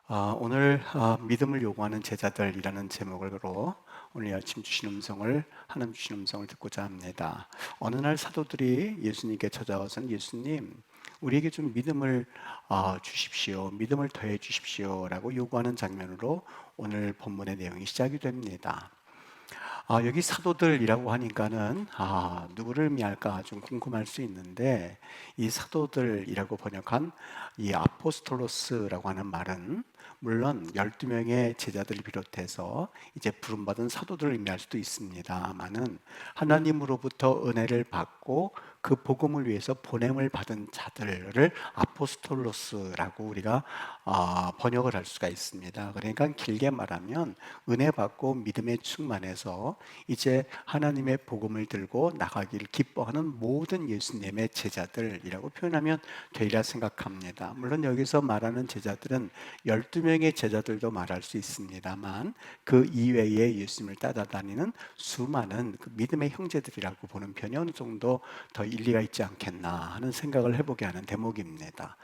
오늘 믿음을 요구하는 제자들이라는 제목으로 오늘 아침 주신 음성을 하나님 주신 음성을 듣고자 합니다. 어느 날 사도들이 예수님께 찾아와서 예수님 우리에게 좀 믿음을 주십시오. 믿음을 더해 주십시오라고 요구하는 장면으로 오늘 본문의 내용이 시작이 됩니다. 여기 사도들이라고 하니까는 누구를 의미할까 좀 궁금할 수 있는데 이 사도들이라고 번역한 이 아포스톨로스라고 하는 말은 물론 12명의 제자들을 비롯해서 이제 부름받은 사도들을 의미할 수도 있습니다만은 하나님으로부터 은혜를 받고 그 복음을 위해서 보냄을 받은 자들을 아포스톨로스라고 우리가 번역을 할 수가 있습니다. 그러니까 길게 말하면 은혜 받고 믿음에 충만해서 이제 하나님의 복음을 들고 나가기를 기뻐하는 모든 예수님의 제자들이라고 표현하면 되리라 생각합니다. 물론 여기서 말하는 제자들은 12명의 제자들도 말할 수 있습니다만 그 이외에 예수님을 따라다니는 수많은 그 믿음의 형제들이라고 보는 편이 어느 정도 더 일리가 있지 않겠나 하는 생각을 해보게 하는 대목입니다.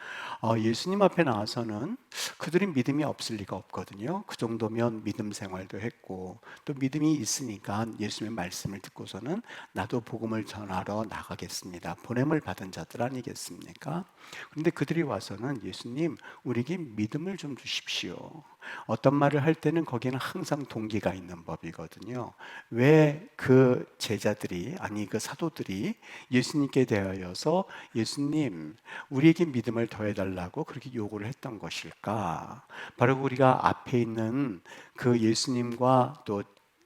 예수님 앞에 나와서는 그들이 믿음이 없을 리가 없거든요. 그 정도면 믿음 생활도 했고 또 믿음이 있으니까 예수님의 말씀을 듣고서는 나도 복음을 전하러 나가겠습니다. 보냄을 받은 자들 아니겠습니까? 그런데 그들이 와서는 예수님 우리에게 믿음을 좀 주십시오. 어떤 말을 할 때는 거기에는 항상 동기가 있는 법이거든요. 왜 그 제자들이 아니 그 사도들이 예수님께 대하여서 예수님 우리에게 믿음을 더해달라고 그렇게 요구를 했던 것일까? 바로 우리가 앞에 있는 그 예수님과 또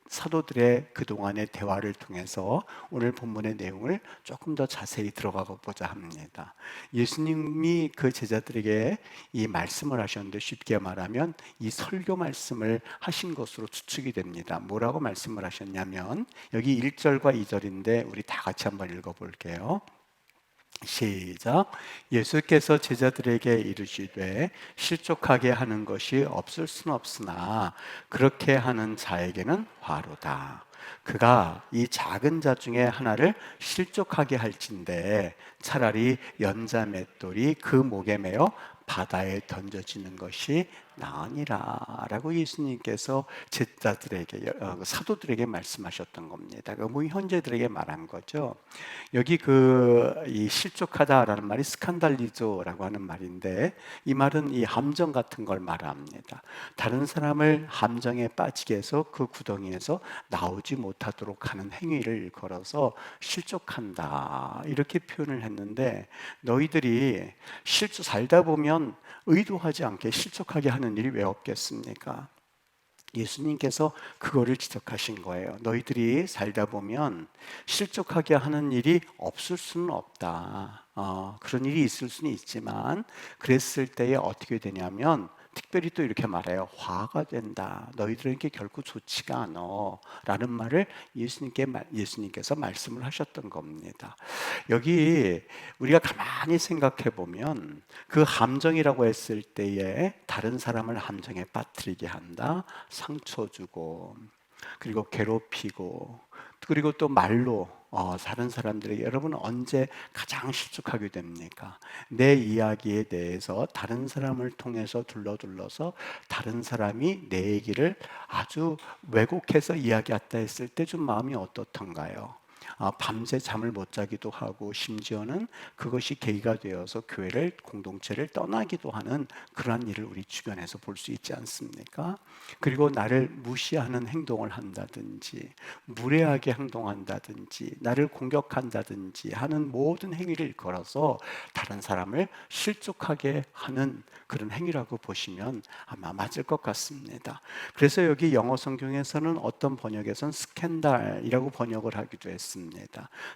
사도들의 그동안의 대화를 통해서 오늘 본문의 내용을 조금 더 자세히 들어가 보자 합니다. 예수님이 그 제자들에게 이 말씀을 하셨는데 쉽게 말하면 이 설교 말씀을 하신 것으로 추측이 됩니다. 뭐라고 말씀을 하셨냐면 여기 1절과 2절인데 우리 다 같이 한번 읽어볼게요. 시작. 예수께서 제자들에게 이르시되 실족하게 하는 것이 없을 수는 없으나 그렇게 하는 자에게는 화로다. 그가 이 작은 자 중에 하나를 실족하게 할진대 차라리 연자 맷돌이 그 목에 매어 바다에 던져지는 것이 나으니라 라고 예수님께서 제자들에게 사도들에게 말씀하셨던 겁니다. 뭐 현재들에게 말한 거죠. 여기 이 실족하다라는 말이 스칸달리조라고 하는 말인데 이 말은 이 함정 같은 걸 말합니다. 다른 사람을 함정에 빠지게 해서 그 구덩이에서 나오지 못하도록 하는 행위를 걸어서 실족한다 이렇게 표현을 했는데 너희들이 살다 보면 의도하지 않게 실족하게 하는 일이 왜 없겠습니까? 예수님께서 그거를 지적하신 거예요. 너희들이 살다 보면 실족하게 하는 일이 없을 수는 없다. 그런 일이 있을 수는 있지만 그랬을 때에 어떻게 되냐면 특별히 또 이렇게 말해요. 화가 된다. 너희들에게 결코 좋지가 않아. 라는 말을 예수님께서 말씀을 하셨던 겁니다. 여기 우리가 가만히 생각해 보면 그 함정이라고 했을 때에 다른 사람을 함정에 빠뜨리게 한다. 상처 주고 그리고 괴롭히고 그리고 또 말로 다른 사람들에게 여러분은 언제 가장 실족하게 됩니까? 내 이야기에 대해서 다른 사람을 통해서 둘러서 다른 사람이 내 얘기를 아주 왜곡해서 이야기했다 했을 때 좀 마음이 어떻던가요? 밤새 잠을 못 자기도 하고 심지어는 그것이 계기가 되어서 교회를 공동체를 떠나기도 하는 그러한 일을 우리 주변에서 볼 수 있지 않습니까? 그리고 나를 무시하는 행동을 한다든지 무례하게 행동한다든지 나를 공격한다든지 하는 모든 행위를 걸어서 다른 사람을 실족하게 하는 그런 행위라고 보시면 아마 맞을 것 같습니다. 그래서 여기 영어 성경에서는 어떤 번역에서는 스캔들이라고 번역을 하기도 했습니다.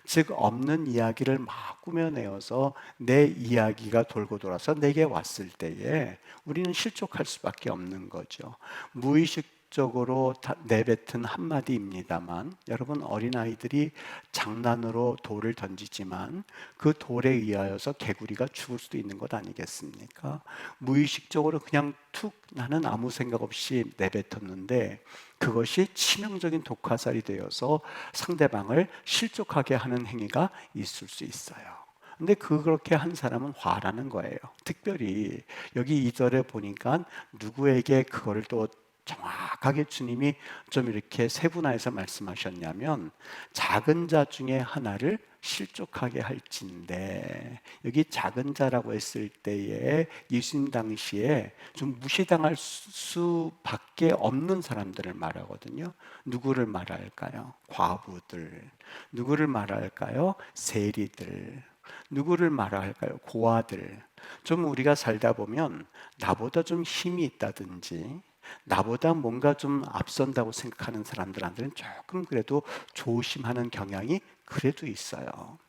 즉 없는 이야기를 막 꾸며내어서 내 이야기가 돌고 돌아서 내게 왔을 때에 우리는 실족할 수밖에 없는 거죠. 무의식적으로 내뱉은 한마디입니다만 여러분 어린아이들이 장난으로 돌을 던지지만 그 돌에 의하여서 개구리가 죽을 수도 있는 것 아니겠습니까? 무의식적으로 그냥 툭 나는 아무 생각 없이 내뱉었는데 그것이 치명적인 독화살이 되어서 상대방을 실족하게 하는 행위가 있을 수 있어요. 근데 그렇게 한 사람은 화라는 거예요. 특별히 여기 2절에 보니까 누구에게 그거를 또 정확하게 주님이 좀 이렇게 세분화해서 말씀하셨냐면 작은 자 중에 하나를 실족하게 할진대. 여기 작은 자라고 했을 때에 예수님 당시에 좀 무시당할 수밖에 없는 사람들을 말하거든요. 누구를 말할까요? 과부들. 누구를 말할까요? 세리들. 누구를 말할까요? 고아들. 좀 우리가 살다 보면 나보다 좀 힘이 있다든지 나보다 뭔가 좀 앞선다고 생각하는 사람들한테는 조금 그래도 조심하는 경향이 그래도 있어요.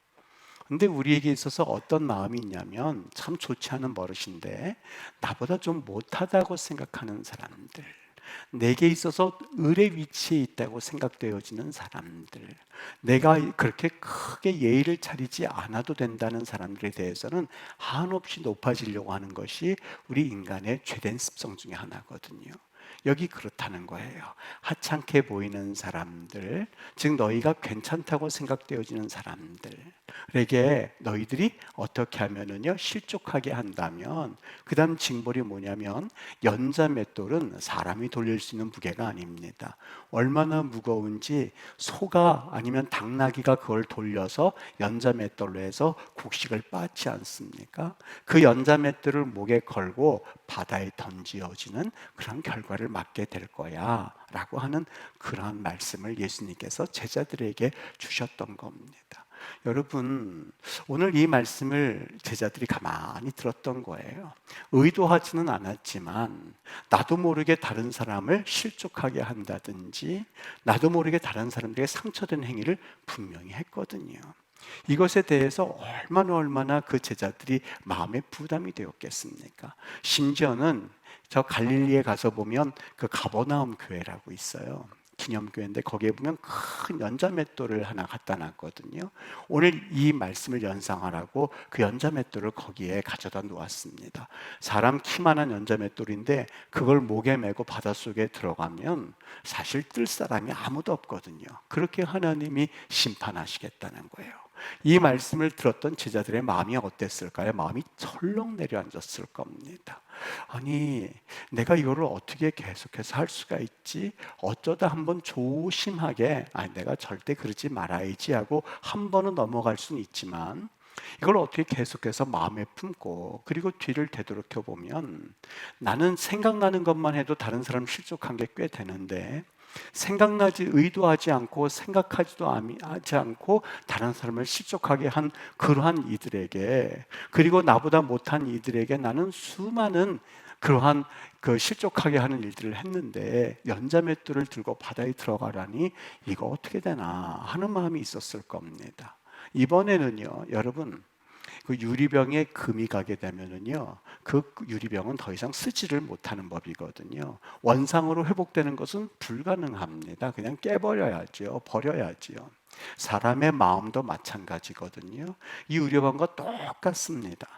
근데 우리에게 있어서 어떤 마음이 있냐면 참 좋지 않은 버릇인데 나보다 좀 못하다고 생각하는 사람들, 내게 있어서 을의 위치에 있다고 생각되어지는 사람들, 내가 그렇게 크게 예의를 차리지 않아도 된다는 사람들에 대해서는 한없이 높아지려고 하는 것이 우리 인간의 죄된 습성 중에 하나거든요. 여기 그렇다는 거예요. 하찮게 보이는 사람들, 즉 너희가 괜찮다고 생각되어지는 사람들에게 너희들이 어떻게 하면은요 실족하게 한다면, 그 다음 징벌이 뭐냐면 연자 맷돌은 사람이 돌릴 수 있는 무게가 아닙니다. 얼마나 무거운지 소가 아니면 당나귀가 그걸 돌려서 연자 맷돌로 해서 곡식을 빻지 않습니까? 그 연자 맷돌을 목에 걸고 바다에 던지어지는 그런 결과를 맞게 될 거야 라고 하는 그러한 말씀을 예수님께서 제자들에게 주셨던 겁니다. 여러분, 오늘 이 말씀을 제자들이 가만히 들었던 거예요. 의도하지는 않았지만 나도 모르게 다른 사람을 실족하게 한다든지 나도 모르게 다른 사람들에게 상처된 행위를 분명히 했거든요. 이것에 대해서 얼마나 그 제자들이 마음에 부담이 되었겠습니까? 심지어는 저 갈릴리에 가서 보면 그 가버나움 교회라고 있어요. 기념교회인데 거기에 보면 큰 연자맷돌을 하나 갖다 놨거든요. 오늘 이 말씀을 연상하라고 그 연자맷돌을 거기에 가져다 놓았습니다. 사람 키만한 연자맷돌인데 그걸 목에 메고 바닷속에 들어가면 사실 뜰 사람이 아무도 없거든요. 그렇게 하나님이 심판하시겠다는 거예요. 이 말씀을 들었던 제자들의 마음이 어땠을까요? 마음이 철렁 내려앉았을 겁니다. 아니, 내가 이거를 어떻게 계속해서 할 수가 있지? 어쩌다 한번 조심하게, 아니, 내가 절대 그러지 말아야지 하고 한 번은 넘어갈 수는 있지만 이걸 어떻게 계속해서 마음에 품고 그리고 뒤를 되돌아켜 보면 나는 생각나는 것만 해도 다른 사람 실족한 게 꽤 되는데 생각나지 의도하지 않고 생각하지도 하지 않고 다른 사람을 실족하게 한 그러한 이들에게, 그리고 나보다 못한 이들에게 나는 수많은 그러한 그 실족하게 하는 일들을 했는데 연자맷돌을 들고 바다에 들어가라니 이거 어떻게 되나 하는 마음이 있었을 겁니다. 이번에는요, 여러분, 그 유리병에 금이 가게 되면은요, 그 유리병은 더 이상 쓰지를 못하는 법이거든요. 원상으로 회복되는 것은 불가능합니다. 그냥 깨버려야죠. 버려야지요. 사람의 마음도 마찬가지거든요. 이 유리병과 똑같습니다.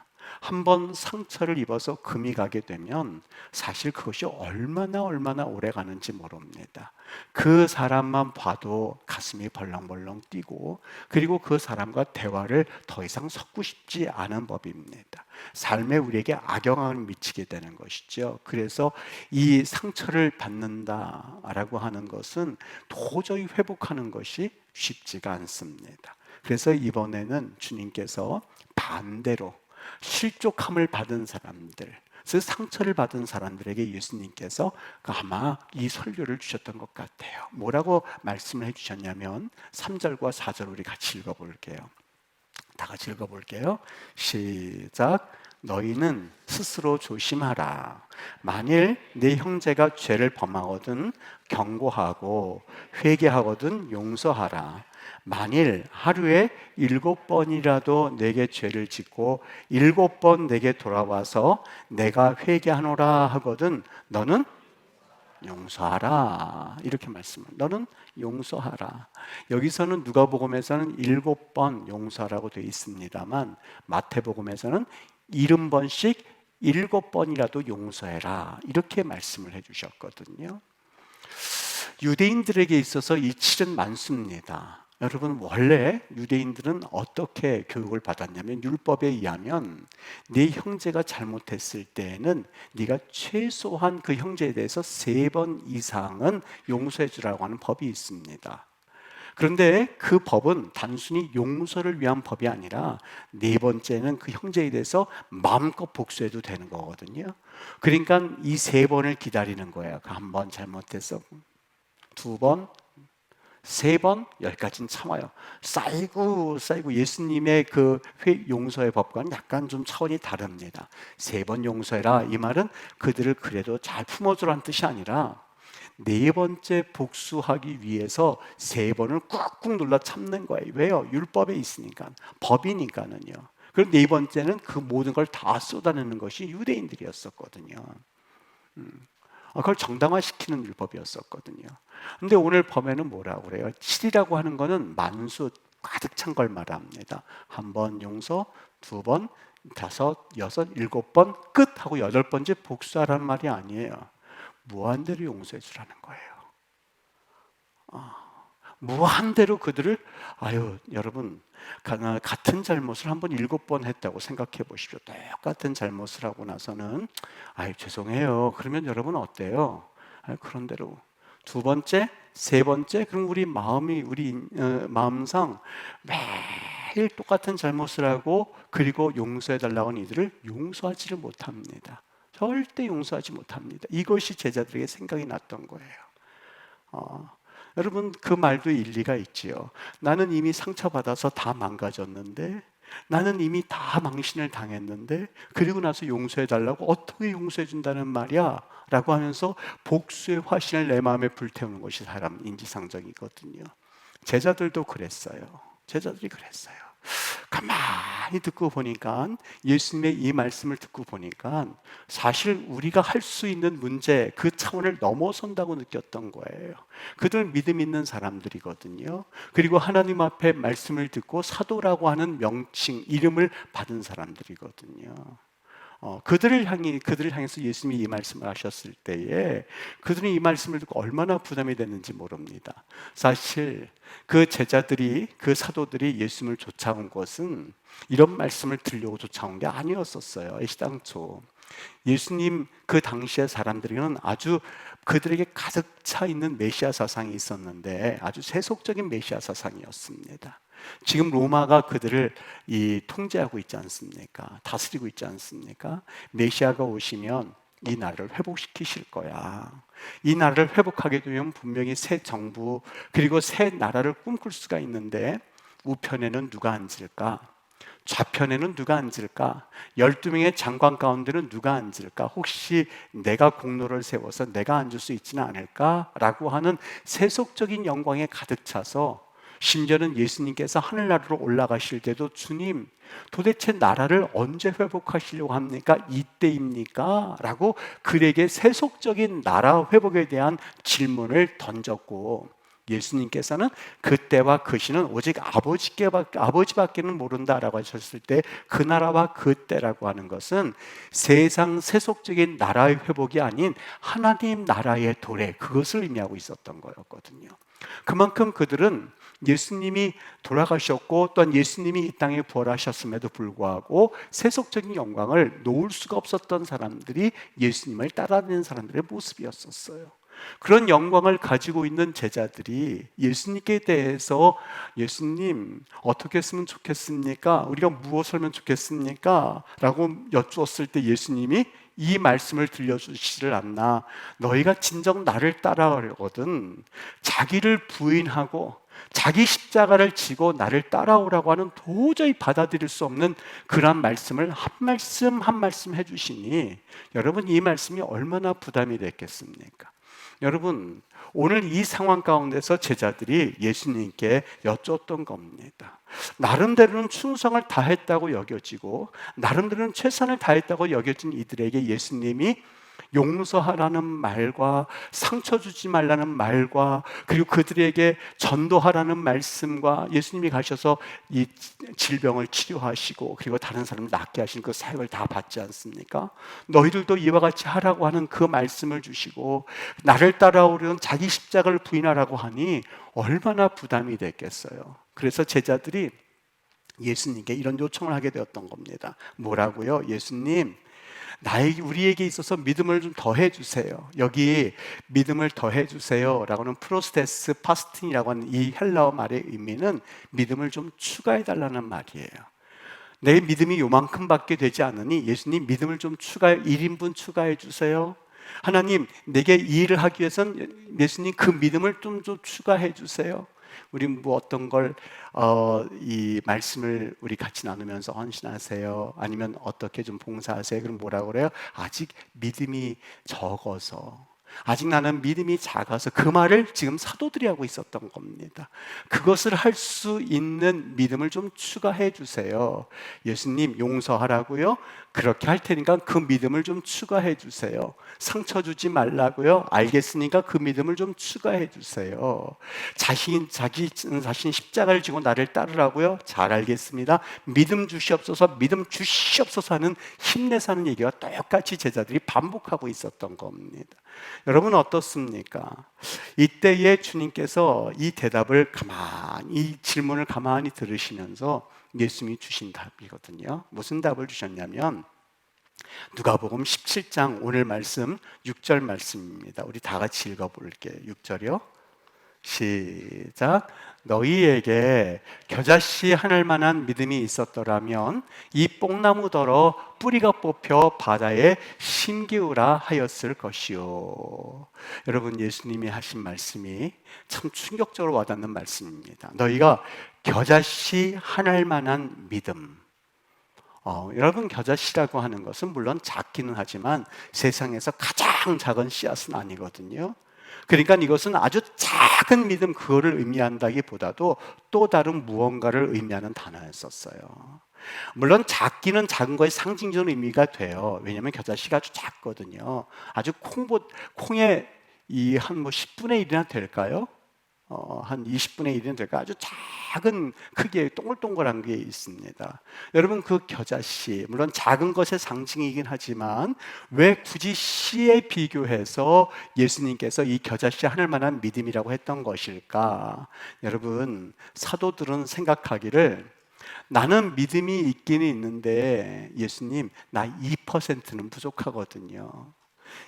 한번 상처를 입어서 금이 가게 되면 사실 그것이 얼마나 오래 가는지 모릅니다. 그 사람만 봐도 가슴이 벌렁벌렁 뛰고 그리고 그 사람과 대화를 더 이상 섞고 싶지 않은 법입니다. 삶에 우리에게 악영향을 미치게 되는 것이죠. 그래서 이 상처를 받는다라고 하는 것은 도저히 회복하는 것이 쉽지가 않습니다. 그래서 이번에는 주님께서 반대로 실족함을 받은 사람들, 그 상처를 받은 사람들에게 예수님께서 아마 이 설교를 주셨던 것 같아요. 뭐라고 말씀을 해주셨냐면 3절과 4절 우리 같이 읽어볼게요. 다 같이 읽어볼게요. 시작. 너희는 스스로 조심하라. 만일 네 형제가 죄를 범하거든 경고하고 회개하거든 용서하라. 만일 하루에 7번이라도 내게 죄를 짓고 7번 내게 돌아와서 내가 회개하노라 하거든 너는 용서하라. 이렇게 말씀을. 너는 용서하라. 여기서는 누가복음에서는 7번 용서라고 되어 있습니다만 마태복음에서는 70번씩 7번이라도 용서해라. 이렇게 말씀을 해주셨거든요. 유대인들에게 있어서 이 7은 많습니다. 여러분, 원래 유대인들은 어떻게 교육을 받았냐면, 율법에 의하면 네 형제가 잘못했을 때에는 네가 최소한 그 형제에 대해서 3번 이상은 용서해 주라고 하는 법이 있습니다. 그런데 그 법은 단순히 용서를 위한 법이 아니라 4번째는 그 형제에 대해서 마음껏 복수해도 되는 거거든요. 그러니까 이 3번을 기다리는 거예요. 한 번 잘못해서, 2번, 3번, 여기까지는 참아요. 쌓이고 쌓이고. 예수님의 그 용서의 법과는 약간 좀 차원이 다릅니다. 3번 용서해라, 이 말은 그들을 그래도 잘 품어주라는 뜻이 아니라 4번째 복수하기 위해서 3번을 꾹꾹 눌러 참는 거예요. 왜요? 율법에 있으니까, 법이니까는요. 그리고 4번째는 그 모든 걸 다 쏟아내는 것이 유대인들이었었거든요. 그걸 정당화시키는 율법이었었거든요. 근데 오늘 범에는 뭐라고 그래요? 7이라고 하는 거는 만수 가득 찬 걸 말합니다. 1번 용서, 2번, 5, 6, 7번 끝 하고 8번째 복수하라는 말이 아니에요. 무한대로 용서해 주라는 거예요. 무한대로 그들을, 여러분, 같은 잘못을 한번 7번 했다고 생각해 보십시오. 똑같은 잘못을 하고 나서는 죄송해요. 그러면 여러분 어때요? 그런 대로 2번째, 3번째, 그럼 우리 마음상 매일 똑같은 잘못을 하고 그리고 용서해 달라고 하는 이들을 용서하지를 못합니다. 절대 용서하지 못합니다. 이것이 제자들에게 생각이 났던 거예요. 여러분, 그 말도 일리가 있지요. 나는 이미 상처받아서 다 망가졌는데, 나는 이미 다 망신을 당했는데, 그리고 나서 용서해 달라고 어떻게 용서해 준다는 말이야? 라고 하면서 복수의 화신을 내 마음에 불태우는 것이 사람 인지상정이거든요. 제자들도 그랬어요. 제자들이 그랬어요. 가만히 듣고 보니까, 예수님의 이 말씀을 듣고 보니까 사실 우리가 할 수 있는 문제, 그 차원을 넘어선다고 느꼈던 거예요. 그들 믿음 있는 사람들이거든요. 그리고 하나님 앞에 말씀을 듣고 사도라고 하는 명칭, 이름을 받은 사람들이거든요. 그들을 향해서 예수님이 이 말씀을 하셨을 때에 그들은 이 말씀을 듣고 얼마나 부담이 됐는지 모릅니다. 사실 그 제자들이, 그 사도들이 예수님을 쫓아온 것은 이런 말씀을 들려고 쫓아온 게 아니었었어요. 애시당초 예수님 그 당시의 사람들에게는 아주 그들에게 가득 차 있는 메시아 사상이 있었는데 아주 세속적인 메시아 사상이었습니다. 지금 로마가 그들을 통제하고 있지 않습니까? 다스리고 있지 않습니까? 메시아가 오시면 이 나라를 회복시키실 거야. 이 나라를 회복하게 되면 분명히 새 정부 그리고 새 나라를 꿈꿀 수가 있는데, 우편에는 누가 앉을까? 좌편에는 누가 앉을까? 12명의 장관 가운데는 누가 앉을까? 혹시 내가 공로를 세워서 내가 앉을 수 있지는 않을까? 라고 하는 세속적인 영광에 가득 차서, 심지어는 예수님께서 하늘나라로 올라가실 때도 주님, 도대체 나라를 언제 회복하시려고 합니까? 이때입니까? 라고 그에게 세속적인 나라 회복에 대한 질문을 던졌고, 예수님께서는 그때와 그 시는 오직 아버지밖에는 모른다라고 하셨을 때, 그 나라와 그 때라고 하는 것은 세상 세속적인 나라의 회복이 아닌 하나님 나라의 도래, 그것을 의미하고 있었던 거였거든요. 그만큼 그들은 예수님이 돌아가셨고 또한 예수님이 이 땅에 부활하셨음에도 불구하고 세속적인 영광을 놓을 수가 없었던 사람들이 예수님을 따라다니는 사람들의 모습이었었어요. 그런 영광을 가지고 있는 제자들이 예수님께 대해서, 예수님 어떻게 했으면 좋겠습니까? 우리가 무엇을 하면 좋겠습니까? 라고 여쭈었을 때 예수님이 이 말씀을 들려주시질 않나. 너희가 진정 나를 따라오려거든 자기를 부인하고 자기 십자가를 지고 나를 따라오라고 하는 도저히 받아들일 수 없는 그런 말씀을 한 말씀 한 말씀 해주시니, 여러분 이 말씀이 얼마나 부담이 됐겠습니까? 여러분, 오늘 이 상황 가운데서 제자들이 예수님께 여쭈었던 겁니다. 나름대로는 충성을 다했다고 여겨지고 나름대로는 최선을 다했다고 여겨진 이들에게 예수님이 용서하라는 말과 상처 주지 말라는 말과 그리고 그들에게 전도하라는 말씀과 예수님이 가셔서 이 질병을 치료하시고 그리고 다른 사람을 낫게 하신 그 사역을 다 받지 않습니까? 너희들도 이와 같이 하라고 하는 그 말씀을 주시고 나를 따라오려는 자기 십자가를 부인하라고 하니 얼마나 부담이 됐겠어요. 그래서 제자들이 예수님께 이런 요청을 하게 되었던 겁니다. 뭐라고요? 예수님, 우리에게 있어서 믿음을 좀 더해 주세요. 여기 믿음을 더해 주세요 라고는 프로스테스 파스틴이라고 하는 이 헬라어 말의 의미는 믿음을 좀 추가해 달라는 말이에요. 내 믿음이 요만큼 밖에 되지 않으니 예수님 믿음을 좀 1인분 추가해 주세요. 하나님, 내게 이 일을 하기 위해서는 예수님 그 믿음을 좀 추가해 주세요. 우리 뭐 어떤 걸 이 말씀을 우리 같이 나누면서 헌신하세요, 아니면 어떻게 좀 봉사하세요. 그럼 뭐라고 그래요? 아직 믿음이 적어서, 아직 나는 믿음이 작아서. 그 말을 지금 사도들이 하고 있었던 겁니다. 그것을 할 수 있는 믿음을 좀 추가해 주세요. 예수님 용서하라고요? 그렇게 할 테니까 그 믿음을 좀 추가해 주세요. 상처 주지 말라고요? 알겠으니까 그 믿음을 좀 추가해 주세요. 자신 십자가를 지고 나를 따르라고요? 잘 알겠습니다. 믿음 주시옵소서, 믿음 주시옵소서 하는 힘내서 하는 얘기와 똑같이 제자들이 반복하고 있었던 겁니다. 여러분 어떻습니까? 이때에 주님께서 이 대답을 이 질문을 가만히 들으시면서 예수님이 주신 답이거든요. 무슨 답을 주셨냐면 누가복음 17장 오늘 말씀 6절 말씀입니다. 우리 다 같이 읽어볼게요. 6절이요. 시작. 너희에게 겨자씨 하늘만한 믿음이 있었더라면 이 뽕나무더러 뿌리가 뽑혀 바다에 심기우라 하였을 것이요. 여러분, 예수님이 하신 말씀이 참 충격적으로 와닿는 말씀입니다. 너희가 겨자씨 하늘만한 믿음. 여러분, 겨자씨라고 하는 것은 물론 작기는 하지만 세상에서 가장 작은 씨앗은 아니거든요. 그러니까 이것은 아주 작은 믿음, 그거를 의미한다기보다도 또 다른 무언가를 의미하는 단어였었어요. 물론 작기는 작은 거에 상징적인 의미가 돼요. 왜냐하면 겨자씨가 아주 작거든요. 아주 콩의 한 10분의 1이나 될까요? 한 20분의 1이나 될까? 아주 작은 크기의 동글동글한 게 있습니다. 여러분, 그 겨자씨, 물론 작은 것의 상징이긴 하지만 왜 굳이 씨에 비교해서 예수님께서 이 겨자씨 하늘만한 믿음이라고 했던 것일까? 여러분, 사도들은 생각하기를 나는 믿음이 있기는 있는데 예수님, 나 2%는 부족하거든요.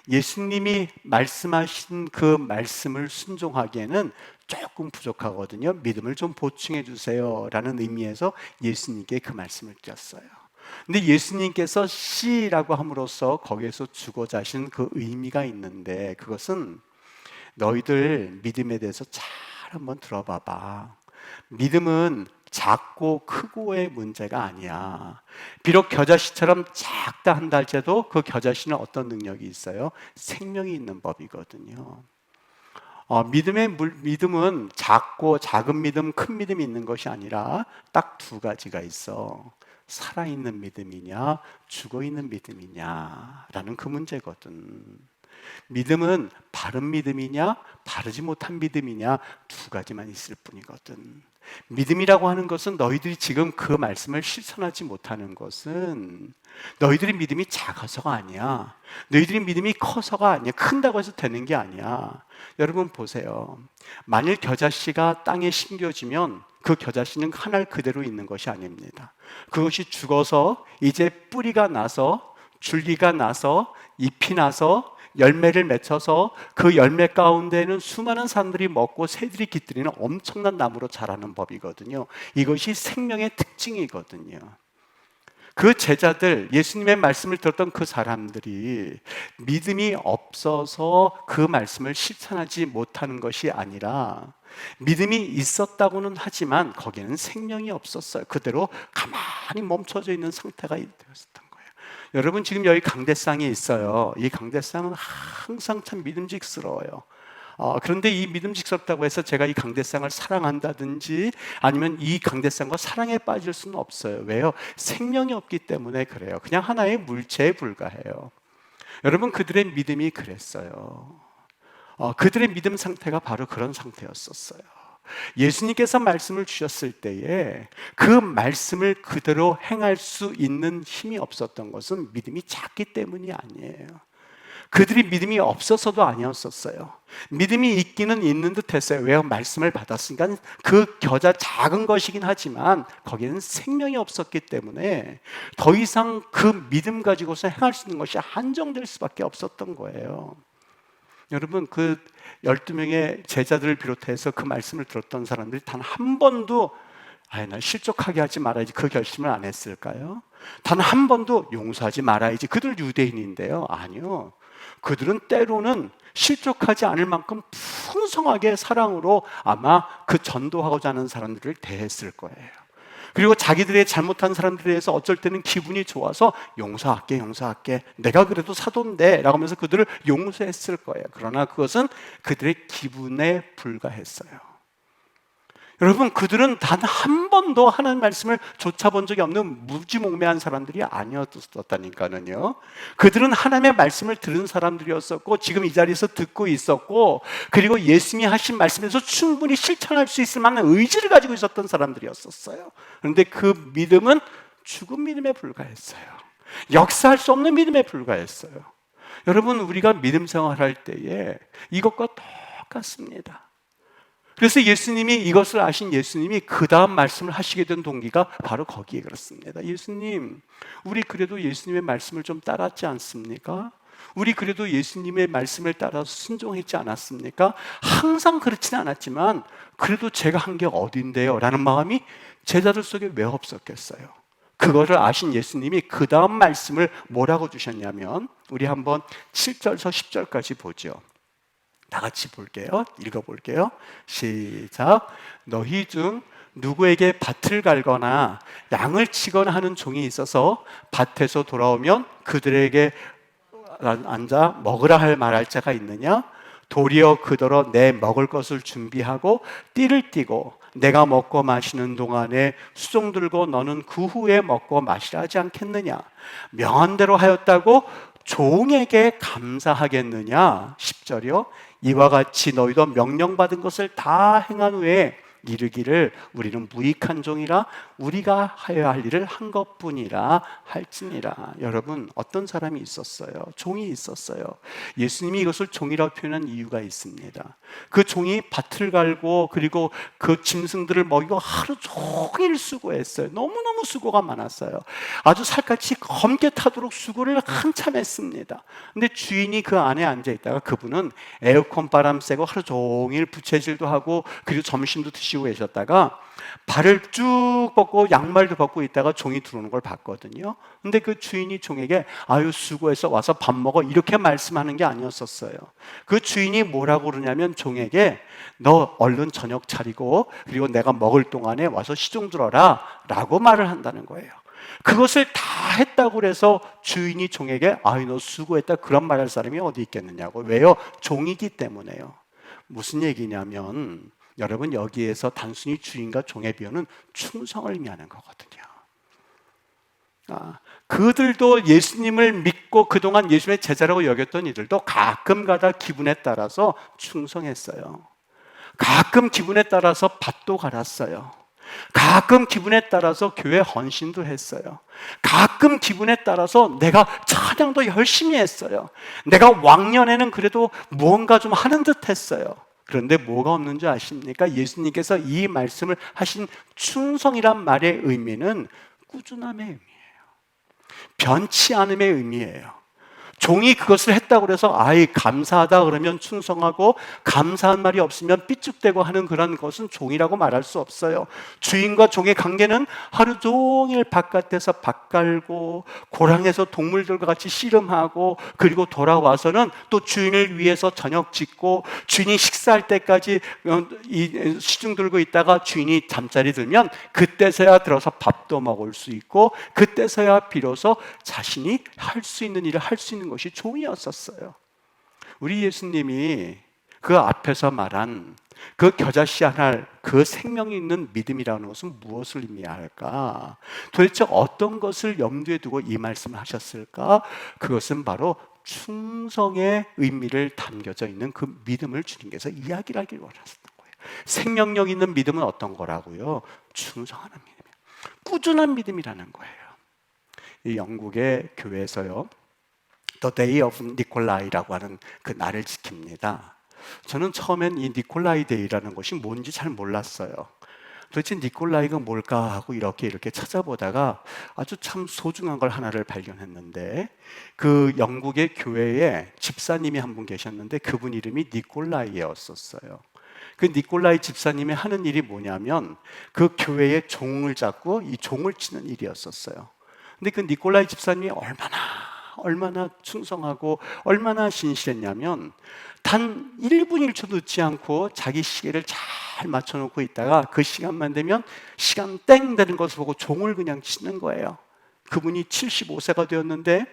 예수님이 말씀하신 그 말씀을 순종하기에는 조금 부족하거든요. 믿음을 좀 보충해 주세요 라는 의미에서 예수님께 그 말씀을 드렸어요. 근데 예수님께서 씨라고 함으로써 거기에서 주고자 하신 그 의미가 있는데, 그것은 너희들 믿음에 대해서 잘 한번 들어봐봐. 믿음은 작고 크고의 문제가 아니야. 비록 겨자씨처럼 작다 한다 할지라도 그 겨자씨는 어떤 능력이 있어요? 생명이 있는 법이거든요. 믿음은 작은 믿음, 큰 믿음이 있는 것이 아니라 딱 두 가지가 있어. 살아있는 믿음이냐, 죽어있는 믿음이냐라는 그 문제거든. 믿음은 바른 믿음이냐, 바르지 못한 믿음이냐, 두 가지만 있을 뿐이거든. 믿음이라고 하는 것은 너희들이 지금 그 말씀을 실천하지 못하는 것은 너희들의 믿음이 작아서가 아니야. 너희들의 믿음이 커서가 아니야. 큰다고 해서 되는 게 아니야. 여러분 보세요. 만일 겨자씨가 땅에 심겨지면 그 겨자씨는 하늘 그대로 있는 것이 아닙니다. 그것이 죽어서 이제 뿌리가 나서 줄기가 나서 잎이 나서 열매를 맺혀서 그 열매 가운데는 수많은 사람들이 먹고 새들이 깃들이는 엄청난 나무로 자라는 법이거든요. 이것이 생명의 특징이거든요. 그 제자들, 예수님의 말씀을 들었던 그 사람들이 믿음이 없어서 그 말씀을 실천하지 못하는 것이 아니라 믿음이 있었다고는 하지만 거기에는 생명이 없었어요. 그대로 가만히 멈춰져 있는 상태가 되었었던 거예요. 여러분, 지금 여기 강대상이 있어요. 이 강대상은 항상 참 믿음직스러워요. 그런데 이 믿음직스럽다고 해서 제가 이 강대상을 사랑한다든지 아니면 이 강대상과 사랑에 빠질 수는 없어요. 왜요? 생명이 없기 때문에 그래요. 그냥 하나의 물체에 불과해요. 여러분, 그들의 믿음이 그랬어요. 그들의 믿음 상태가 바로 그런 상태였었어요. 예수님께서 말씀을 주셨을 때에 그 말씀을 그대로 행할 수 있는 힘이 없었던 것은 믿음이 작기 때문이 아니에요. 그들이 믿음이 없어서도 아니었었어요. 믿음이 있기는 있는 듯 했어요. 왜? 말씀을 받았으니까. 그 겨자 작은 것이긴 하지만 거기에는 생명이 없었기 때문에 더 이상 그 믿음 가지고서 행할 수 있는 것이 한정될 수밖에 없었던 거예요. 여러분, 그 12명의 제자들을 비롯해서 그 말씀을 들었던 사람들이 단 한 번도 날 실족하게 하지 말아야지 그 결심을 안 했을까요? 단 한 번도 용서하지 말아야지, 그들 유대인인데요. 아니요, 그들은 때로는 실족하지 않을 만큼 풍성하게 사랑으로 아마 그 전도하고자 하는 사람들을 대했을 거예요. 그리고 자기들의 잘못한 사람들에 대해서 어쩔 때는 기분이 좋아서 용서할게, 내가 그래도 사도인데 라고 하면서 그들을 용서했을 거예요. 그러나 그것은 그들의 기분에 불과했어요. 여러분, 그들은 단 한 번도 하나님 말씀을 좇아본 적이 없는 무지몽매한 사람들이 아니었다니까요. 그들은 하나님의 말씀을 들은 사람들이었었고, 지금 이 자리에서 듣고 있었고, 그리고 예수님이 하신 말씀에서 충분히 실천할 수 있을 만한 의지를 가지고 있었던 사람들이었어요. 그런데 그 믿음은 죽은 믿음에 불과했어요. 역사할 수 없는 믿음에 불과했어요. 여러분, 우리가 믿음 생활할 때에 이것과 똑같습니다. 그래서 예수님이, 이것을 아신 예수님이 그 다음 말씀을 하시게 된 동기가 바로 거기에 그렇습니다. 예수님, 우리 그래도 예수님의 말씀을 좀 따랐지 않습니까? 우리 그래도 예수님의 말씀을 따라서 순종했지 않았습니까? 항상 그렇지는 않았지만 그래도 제가 한 게 어딘데요? 라는 마음이 제자들 속에 왜 없었겠어요? 그거를 아신 예수님이 그 다음 말씀을 뭐라고 주셨냐면, 우리 한번 7절에서 10절까지 보죠. 다 같이 볼게요. 읽어볼게요. 시작. 너희 중 누구에게 밭을 갈거나 양을 치거나 하는 종이 있어서 밭에서 돌아오면 그들에게 앉아 먹으라 말할 자가 있느냐? 도리어 그더러 내 먹을 것을 준비하고 띠를 띠고 내가 먹고 마시는 동안에 수종 들고 너는 그 후에 먹고 마시라 하지 않겠느냐? 명한대로 하였다고 종에게 감사하겠느냐? 10절이요. 이와 같이 너희도 명령받은 것을 다 행한 후에 이르기를 우리는 무익한 종이라 우리가 하여야 할 일을 한 것뿐이라 할지니라. 여러분, 어떤 사람이 있었어요? 종이 있었어요. 예수님이 이것을 종이라고 표현한 이유가 있습니다. 그 종이 밭을 갈고 그리고 그 짐승들을 먹이고 하루 종일 수고했어요. 너무너무 수고가 많았어요. 아주 살갗이 검게 타도록 수고를 한참 했습니다. 근데 주인이 그 안에 앉아 있다가, 그분은 에어컨 바람 쐬고 하루 종일 부채질도 하고 그리고 점심도 드시고 계셨다가 발을 쭉 뻗고 양말도 벗고 있다가 종이 들어오는 걸 봤거든요. 근데 그 주인이 종에게 아유 수고해서 와서 밥 먹어 이렇게 말씀하는 게 아니었었어요. 그 주인이 뭐라고 그러냐면 종에게 너 얼른 저녁 차리고 그리고 내가 먹을 동안에 와서 시종 들어라 라고 말을 한다는 거예요. 그것을 다 했다고 그래서 주인이 종에게 아유 너 수고했다 그런 말할 사람이 어디 있겠느냐고. 왜요? 종이기 때문에요. 무슨 얘기냐면 여러분, 여기에서 단순히 주인과 종의 비유는 충성을 의미하는 거거든요. 그들도 예수님을 믿고 그동안 예수님의 제자라고 여겼던 이들도 가끔가다 기분에 따라서 충성했어요. 가끔 기분에 따라서 밭도 갈았어요. 가끔 기분에 따라서 교회 헌신도 했어요. 가끔 기분에 따라서 내가 찬양도 열심히 했어요. 내가 왕년에는 그래도 무언가 좀 하는 듯 했어요. 그런데 뭐가 없는 줄 아십니까? 예수님께서 이 말씀을 하신 충성이란 말의 의미는 꾸준함의 의미예요. 변치 않음의 의미예요. 종이 그것을 했다고 해서 아이 감사하다 그러면 충성하고 감사한 말이 없으면 삐죽대고 하는 그런 것은 종이라고 말할 수 없어요. 주인과 종의 관계는 하루 종일 바깥에서 밭 갈고 고랑에서 동물들과 같이 씨름하고 그리고 돌아와서는 또 주인을 위해서 저녁 짓고 주인이 식사할 때까지 시중 들고 있다가 주인이 잠자리 들면 그때서야 들어서 밥도 먹을 수 있고 그때서야 비로소 자신이 할 수 있는 일을 할 수 있는 것이 종이었었어요. 우리 예수님이 그 앞에서 말한 그 겨자씨 하나 그 생명이 있는 믿음이라는 것은 무엇을 의미할까? 도대체 어떤 것을 염두에 두고 이 말씀을 하셨을까? 그것은 바로 충성의 의미를 담겨져 있는 그 믿음을 주님께서 이야기를 하길 원하셨던 거예요. 생명력 있는 믿음은 어떤 거라고요? 충성하는 믿음이에요. 꾸준한 믿음이라는 거예요. 이 영국의 교회에서요, The Day of Nicholai라고 하는 그 날을 지킵니다. 저는 처음엔 이 니콜라이 데이라는 것이 뭔지 잘 몰랐어요. 도대체 니콜라이가 뭘까 하고 이렇게 찾아보다가 아주 참 소중한 걸 하나를 발견했는데, 그 영국의 교회에 집사님이 한 분 계셨는데 그분 이름이 니콜라이였었어요. 그 니콜라이 집사님이 하는 일이 뭐냐면 그 교회의 종을 잡고 이 종을 치는 일이었었어요. 근데 그 니콜라이 집사님이 얼마나 충성하고 얼마나 신실했냐면 단 1분 1초 늦지 않고 자기 시계를 잘 맞춰놓고 있다가 그 시간만 되면 시간 땡 되는 것을 보고 종을 그냥 치는 거예요. 그분이 75세가 되었는데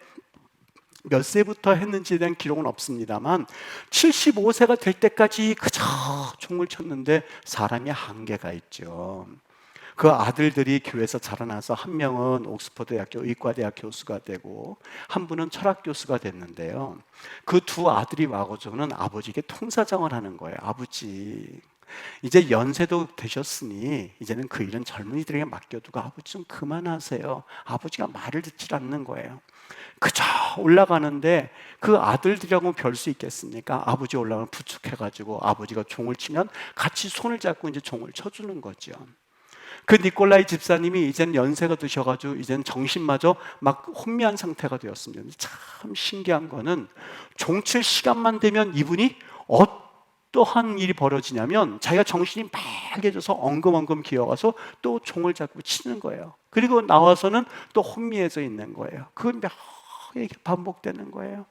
몇 세부터 했는지에 대한 기록은 없습니다만 75세가 될 때까지 그저 종을 쳤는데 사람이 한계가 있죠. 그 아들들이 교회에서 자라나서 한 명은 옥스퍼드 대학교 의과대학 교수가 되고 한 분은 철학 교수가 됐는데요. 그 두 아들이 와가지고는 아버지에게 통사장을 하는 거예요. 아버지, 이제 연세도 되셨으니 이제는 그 일은 젊은이들에게 맡겨두고 아버지 좀 그만하세요. 아버지가 말을 듣질 않는 거예요. 그저 올라가는데 그 아들들이라고 별 수 있겠습니까? 아버지 올라가면 부축해가지고 아버지가 종을 치면 같이 손을 잡고 이제 종을 쳐주는 거죠. 그 니콜라이 집사님이 이젠 연세가 드셔가지고 이젠 정신마저 막 혼미한 상태가 되었습니다. 참 신기한 거는 종칠 시간만 되면 이분이 어떠한 일이 벌어지냐면 자기가 정신이 맑아져서 엉금엉금 기어가서 또 종을 잡고 치는 거예요. 그리고 나와서는 또 혼미해져 있는 거예요. 그건 몇 반복되는 거예요.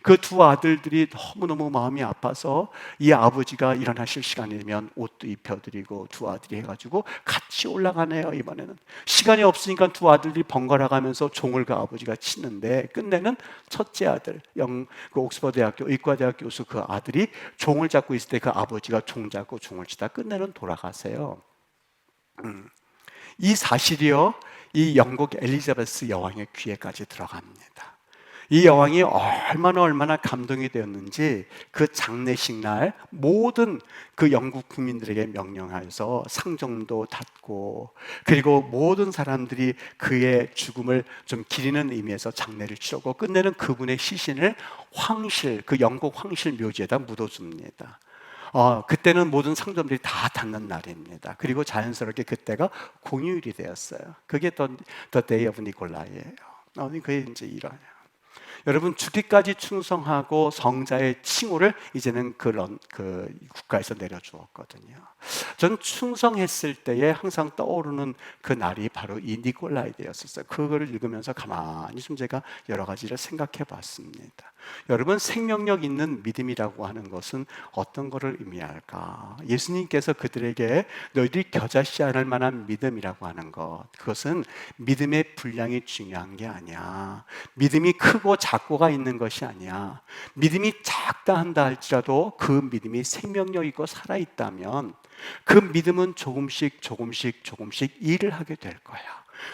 그 두 아들들이 너무너무 마음이 아파서 이 아버지가 일어나실 시간이 되면 옷도 입혀드리고 두 아들이 해가지고 같이 올라가네요. 이번에는 시간이 없으니까 두 아들이 번갈아 가면서 종을 그 아버지가 치는데 끝내는 첫째 아들, 그 옥스퍼드 대학교 의과대학 교수 그 아들이 종을 잡고 있을 때 그 아버지가 종 잡고 종을 치다 끝내는 돌아가세요. 이 사실이요, 이 영국 엘리자베스 여왕의 귀에까지 들어갑니다. 이 여왕이 얼마나 감동이 되었는지 그 장례식 날 모든 그 영국 국민들에게 명령하여서 상정도 닫고, 그리고 모든 사람들이 그의 죽음을 좀 기리는 의미에서 장례를 치르고 끝내는 그분의 시신을 황실, 그 영국 황실 묘지에다 묻어줍니다. 그때는 모든 상점들이 다 닫는 날입니다. 그리고 자연스럽게 그때가 공휴일이 되었어요. 그게 The Day of Nicholai예요. 그게 이제 이런. 여러분, 죽기까지 충성하고 성자의 칭호를 이제는 그 국가에서 내려주었거든요. 전 충성했을 때에 항상 떠오르는 그 날이 바로 이 니콜라이 데이였었어요. 그거를 읽으면서 가만히 좀 제가 여러 가지를 생각해 봤습니다. 여러분, 생명력 있는 믿음이라고 하는 것은 어떤 것을 의미할까? 예수님께서 그들에게 너희들이 겨자씨 않을 만한 믿음이라고 하는 것, 그것은 믿음의 분량이 중요한 게 아니야. 믿음이 크고 작고가 있는 것이 아니야. 믿음이 작다 한다 할지라도 그 믿음이 생명력 있고 살아있다면 그 믿음은 조금씩 일을 하게 될 거야.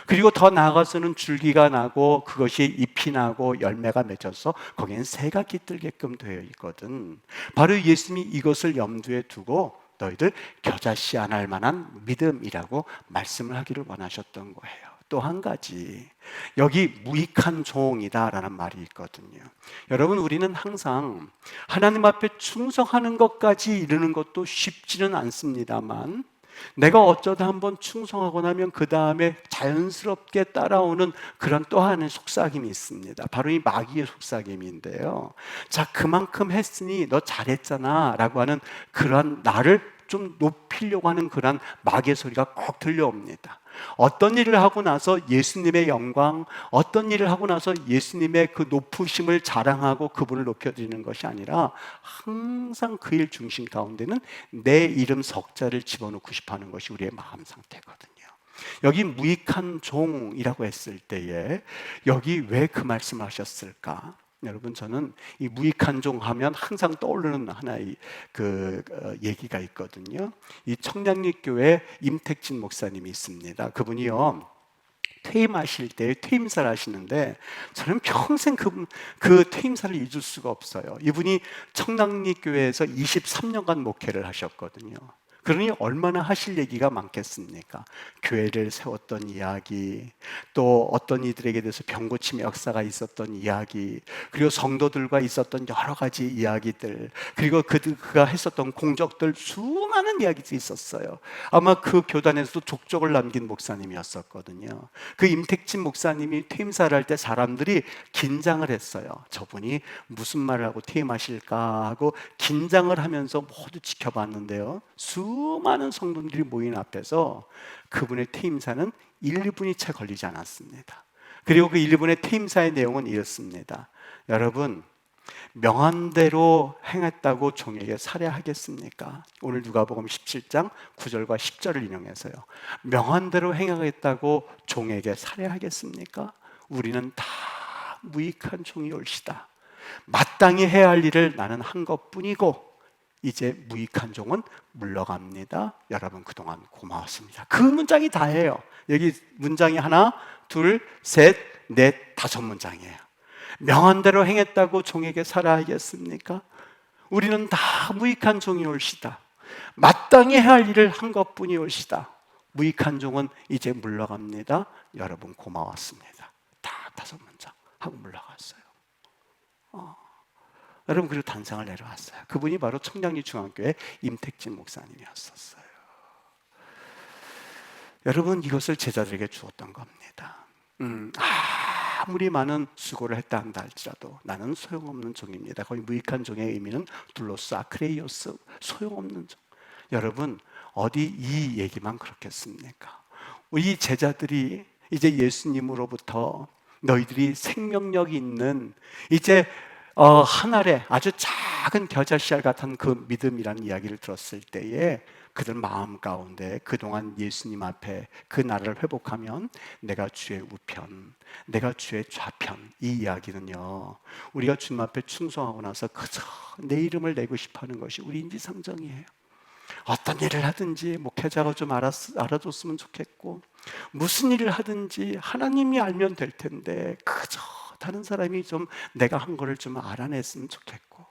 그리고 더 나아가서는 줄기가 나고 그것이 잎이 나고 열매가 맺어서 거기엔 새가 깃들게끔 되어 있거든. 바로 예수님이 이것을 염두에 두고 너희들 겨자씨 안 할 만한 믿음이라고 말씀을 하기를 원하셨던 거예요. 또 한 가지, 여기 무익한 종이다라는 말이 있거든요. 여러분, 우리는 항상 하나님 앞에 충성하는 것까지 이르는 것도 쉽지는 않습니다만, 내가 어쩌다 한번 충성하고 나면 그 다음에 자연스럽게 따라오는 그런 또 하나의 속삭임이 있습니다. 바로 이 마귀의 속삭임인데요. 자, 그만큼 했으니 너 잘했잖아 라고 하는 그런 나를 좀 높이려고 하는 그런 마귀의 소리가 꼭 들려옵니다. 어떤 일을 하고 나서 예수님의 영광, 어떤 일을 하고 나서 예수님의 그 높으심을 자랑하고 그분을 높여드리는 것이 아니라 항상 그 일 중심 가운데는 내 이름 석자를 집어넣고 싶어하는 것이 우리의 마음 상태거든요. 여기 무익한 종이라고 했을 때에 여기 왜 그 말씀을 하셨을까? 여러분, 저는 이 무익한 종 하면 항상 떠오르는 하나의 얘기가 있거든요. 이 청량리 교회 임택진 목사님이 있습니다. 그분이요, 퇴임하실 때 퇴임사를 하시는데 저는 평생 그 퇴임사를 잊을 수가 없어요. 이분이 청량리 교회에서 23년간 목회를 하셨거든요. 그러니 얼마나 하실 얘기가 많겠습니까? 교회를 세웠던 이야기, 또 어떤 이들에게 대해서 병고침의 역사가 있었던 이야기, 그리고 성도들과 있었던 여러 가지 이야기들, 그리고 그가 했었던 공적들, 수많은 이야기들이 있었어요. 아마 그 교단에서도 족적을 남긴 목사님이었었거든요. 그 임택진 목사님이 퇴임사를 할 때 사람들이 긴장을 했어요. 저분이 무슨 말을 하고 퇴임하실까 하고 긴장을 하면서 모두 지켜봤는데요, 수많은 성도들이 모인 앞에서 그분의 퇴임사는 1, 2분이 채 걸리지 않았습니다. 그리고 그 1, 2분의 퇴임사의 내용은 이렇습니다. 여러분, 명한 대로 행했다고 종에게 살해하겠습니까? 오늘 누가복음 17장 9절과 10절을 인용해서요, 명한 대로 행하겠다고 종에게 살해하겠습니까? 우리는 다 무익한 종이 올시다. 마땅히 해야 할 일을 나는 한 것뿐이고 이제 무익한 종은 물러갑니다. 여러분, 그동안 고마웠습니다. 그 문장이 다예요. 여기 문장이 하나, 둘, 셋, 넷, 5문장이에요. 명한 대로 행했다고 종에게 살아야겠습니까? 우리는 다 무익한 종이 올시다. 마땅히 해야 할 일을 한 것뿐이 올시다. 무익한 종은 이제 물러갑니다. 여러분, 고마웠습니다. 다 5문장 하고 물러갔어요. 여러분, 그리고 단상을 내려왔어요. 그분이 바로 청량리 중앙교회 임택진 목사님이었었어요. 여러분, 이것을 제자들에게 주었던 겁니다. 아무리 많은 수고를 했다 한다 할지라도 나는 소용없는 종입니다. 거기 무익한 종의 의미는 둘로스 아크레이오스, 소용없는 종. 여러분, 어디 이 얘기만 그렇겠습니까? 이 제자들이 이제 예수님으로부터 너희들이 생명력 있는 이제 한 알의 아주 작은 겨자씨알 같은 그 믿음이라는 이야기를 들었을 때에 그들 마음 가운데 그동안 예수님 앞에 그 나라를 회복하면 내가 주의 우편, 내가 주의 좌편, 이 이야기는요, 우리가 주님 앞에 충성하고 나서 그저 내 이름을 내고 싶어하는 것이 우리 인지상정이에요. 어떤 일을 하든지 목회자가 좀 알아줬으면 좋겠고, 무슨 일을 하든지 하나님이 알면 될 텐데 그저 다른 사람이 좀 내가 한 거를 좀 알아냈으면 좋겠고,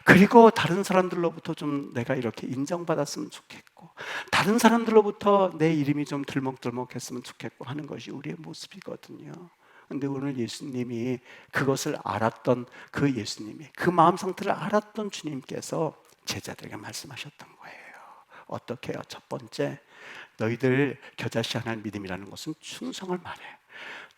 그리고 다른 사람들로부터 좀 내가 이렇게 인정받았으면 좋겠고, 다른 사람들로부터 내 이름이 좀 들먹들먹했으면 좋겠고 하는 것이 우리의 모습이거든요. 근데 오늘 예수님이 그것을 알았던 그 예수님이, 그 마음 상태를 알았던 주님께서 제자들에게 말씀하셨던 거예요. 어떻게 해요? 첫 번째, 너희들 겨자씨 하나의 믿음이라는 것은 충성을 말해요.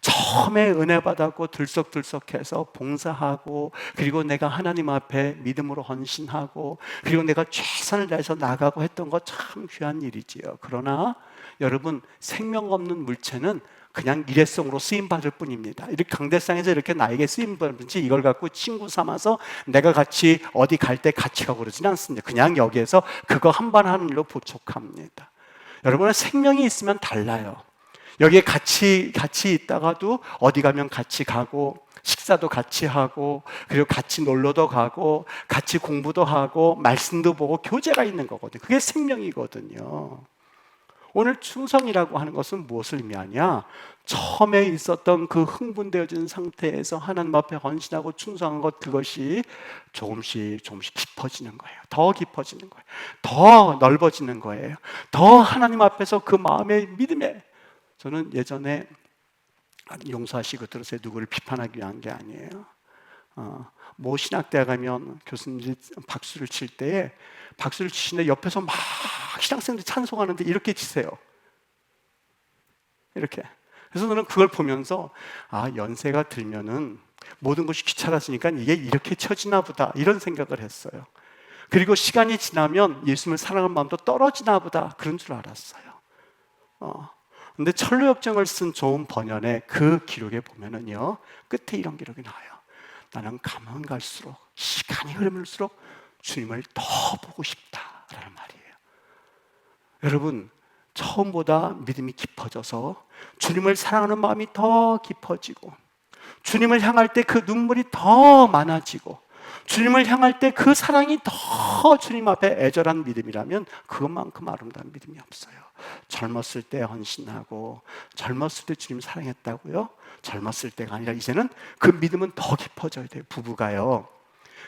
처음에 은혜 받았고 들썩들썩해서 봉사하고, 그리고 내가 하나님 앞에 믿음으로 헌신하고, 그리고 내가 최선을 다해서 나가고 했던 거 참 귀한 일이지요. 그러나 여러분, 생명 없는 물체는 그냥 일회성으로 쓰임받을 뿐입니다. 이렇게 강대상에서 이렇게 나에게 쓰임받든지 이걸 갖고 친구 삼아서 내가 같이 어디 갈 때 같이 가고 그러지는 않습니다. 그냥 여기에서 그거 한 번 하는 일로 부족합니다. 여러분은 생명이 있으면 달라요. 여기에 같이 있다가도 어디 가면 같이 가고, 식사도 같이 하고, 그리고 같이 놀러도 가고, 같이 공부도 하고, 말씀도 보고, 교제가 있는 거거든요. 그게 생명이거든요. 오늘 충성이라고 하는 것은 무엇을 의미하냐? 처음에 있었던 그 흥분되어진 상태에서 하나님 앞에 헌신하고 충성한 것, 그것이 조금씩 깊어지는 거예요. 더 깊어지는 거예요. 더 넓어지는 거예요. 더 하나님 앞에서 그 마음의 믿음에, 저는 예전에, 용서하시고 들으세요, 누구를 비판하기 위한 게 아니에요. 모 신학대학 가면 교수님들이 박수를 칠 때에 박수를 치시는데 옆에서 막 신학생들이 찬송하는데 이렇게 치세요. 이렇게. 그래서 저는 그걸 보면서 연세가 들면은 모든 것이 귀찮아지니까 이게 이렇게 쳐지나 보다, 이런 생각을 했어요. 그리고 시간이 지나면 예수님을 사랑하는 마음도 떨어지나 보다, 그런 줄 알았어요. 근데 철로역정을 쓴 좋은 번연의 그 기록에 보면은요, 끝에 이런 기록이 나와요. 나는 가면 갈수록, 시간이 흐르면서 주님을 더 보고 싶다라는 말이에요. 여러분, 처음보다 믿음이 깊어져서 주님을 사랑하는 마음이 더 깊어지고, 주님을 향할 때 그 눈물이 더 많아지고 주님을 향할 때 그 사랑이 더 주님 앞에 애절한 믿음이라면 그것만큼 아름다운 믿음이 없어요. 젊었을 때 헌신하고 젊었을 때 주님 사랑했다고요? 젊었을 때가 아니라 이제는 그 믿음은 더 깊어져야 돼요. 부부가요,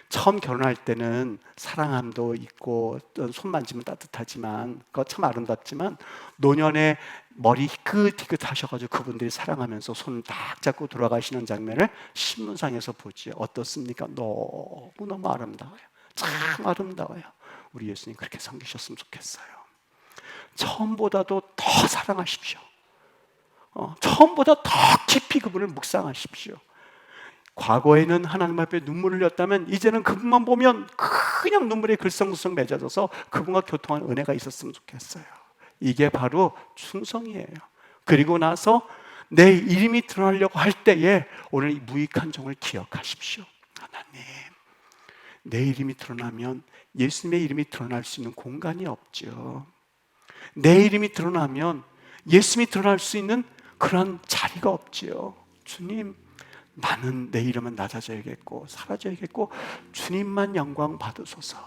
처음 결혼할 때는 사랑함도 있고 손 만지면 따뜻하지만 그거 참 아름답지만 노년에 머리 희끗희끗 하셔가지고 그분들이 사랑하면서 손 딱 잡고 돌아가시는 장면을 신문상에서 보지 어떻습니까? 너무너무 아름다워요. 참 아름다워요. 우리 예수님 그렇게 섬기셨으면 좋겠어요. 처음보다도 더 사랑하십시오. 처음보다 더 깊이 그분을 묵상하십시오. 과거에는 하나님 앞에 눈물을 흘렸다면 이제는 그분만 보면 그냥 눈물에 글썽글썽 맺어져서 그분과 교통한 은혜가 있었으면 좋겠어요. 이게 바로 충성이에요. 그리고 나서 내 이름이 드러나려고 할 때에 오늘 이 무익한 종을 기억하십시오. 하나님, 내 이름이 드러나면 예수님의 이름이 드러날 수 있는 공간이 없죠. 내 이름이 드러나면 예수님이 드러날 수 있는 그런 자리가 없지요. 주님, 나는 내 이름은 낮아져야겠고 사라져야겠고 주님만 영광 받으소서.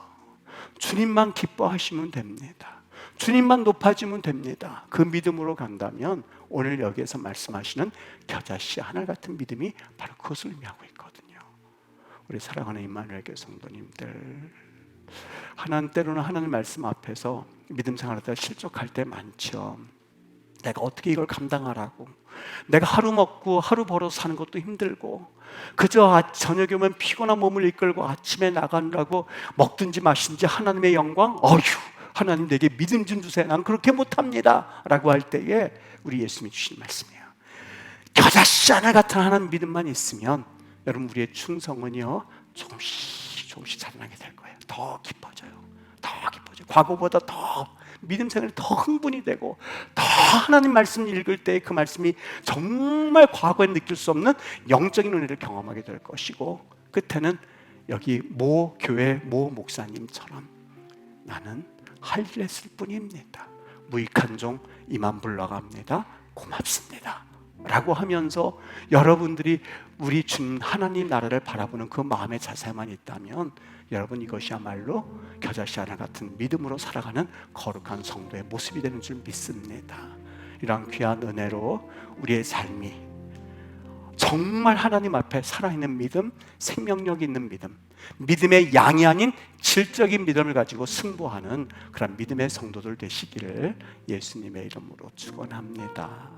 주님만 기뻐하시면 됩니다. 주님만 높아지면 됩니다. 그 믿음으로 간다면 오늘 여기에서 말씀하시는 겨자씨 하늘 같은 믿음이 바로 그것을 의미하고 있거든요. 우리 사랑하는 임마누엘 교회 성도님들, 하나님 때로는 하나님 말씀 앞에서 믿음 생활하다가 실족할 때 많죠. 내가 어떻게 이걸 감당하라고, 내가 하루 먹고 하루 벌어 사는 것도 힘들고 그저 저녁에 오면 피곤한 몸을 이끌고 아침에 나가느라고 먹든지 마시든지 하나님의 영광, 하나님 내게 믿음 좀 주세요, 난 그렇게 못합니다 라고 할 때에 우리 예수님이 주신 말씀이에요. 겨자씨 하나 같은 하나님 믿음만 있으면 여러분 우리의 충성은요 조금씩 자라나게 될 거예요. 더 깊어져요. 과거보다 더 믿음 생활이 더 흥분이 되고 더 하나님 말씀 읽을 때 그 말씀이 정말 과거에 느낄 수 없는 영적인 은혜를 경험하게 될 것이고 끝에는 여기 모 교회 모 목사님처럼 나는 할 일 했을 뿐입니다, 무익한 종 이만 불러갑니다, 고맙습니다 라고 하면서 여러분들이 우리 주님 하나님 나라를 바라보는 그 마음의 자세만 있다면 여러분 이것이야말로 겨자씨 하나 같은 믿음으로 살아가는 거룩한 성도의 모습이 되는 줄 믿습니다. 이런 귀한 은혜로 우리의 삶이 정말 하나님 앞에 살아있는 믿음, 생명력 있는 믿음, 믿음의 양이 아닌 질적인 믿음을 가지고 승부하는 그런 믿음의 성도들 되시기를 예수님의 이름으로 축원합니다.